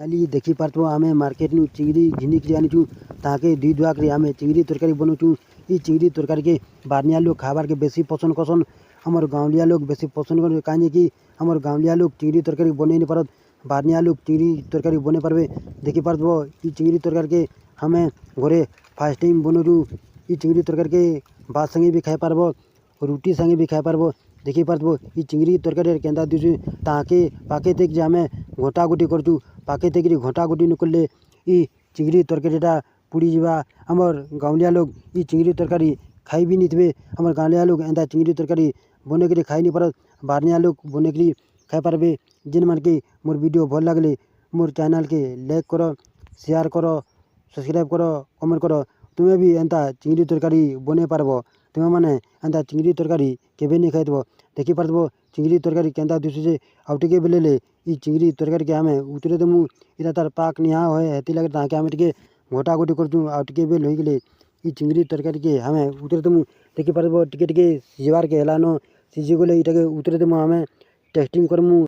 खाली देखी पार्थ आम मार्केट नु चिंगड़ी घिनिकी आनीचु ताके दुई दुआक आम चिंगड़ी तरकारी बनाऊँ। ये चिंगड़ी तरकारी के बारनिया लोग खाबार के बेसी पसंद करसन। हमर गाँवलिया लोग बेसी पसंद कर कहीं कि हमर गाँवलिया लोग चिंगड़ी तरकारी बने नहीं पारत। बारनिया लोग चिंगड़ी तरकारी बने पारबे। देखी पार्थ ये चिंगड़ी तरकारी के हमें घरे फास्ट टाइम बनाऊँ। ये चिंगड़ी तरकारी के भात संगे भी खाई पारब, रुटी संगे भी खाई पारब। देखी पार्थ ये चिंगड़ी तरकारी केंदा दिशु ताके पाके तक जे आम घोटा गुटी करचु। पाके तक घोटा गुटी नकले ये चिंगड़ी तरकारीटा पुड़ी जावा। हमर गाँवलिया लोग ये चिंगड़ी तरकारी खाई भी नहीं थे। हमर गाँवलिया लोग एंता चिंगड़ी तरकारी बने कर खाई नहीं पारत। बारनिया लोग बने कर खाई पारबे। जिन मन के मोर वीडियो भल लगले मोर चैनल के लाइक करो, शेयर करो, सब्सक्राइब करो, कमेंट करो। तुम्हें भी एंता चिंगड़ी तरकारी बने पारब। तुम्हें मैंने एंता चिंगड़ी तरकारी केबे नहीं खाई। देखी पार्थ चिंगड़ी तरकारी केंता दिशुचे आउ टिके बेले ये चिंगड़ी तरकारी के आम उतरे देमु। इटा तार पाक निहा होए हेती लगे ताके आम टिके घोटा गुटी करचु। आउ टिके बेल हो गले ये चिंगड़ी तरकारी के आम उतरे देमु। देखी पार्थ टिके टिके सिजवार के हेलानो सिझी गले इटाके उतरे देमु। आम टेस्टिंग करमु।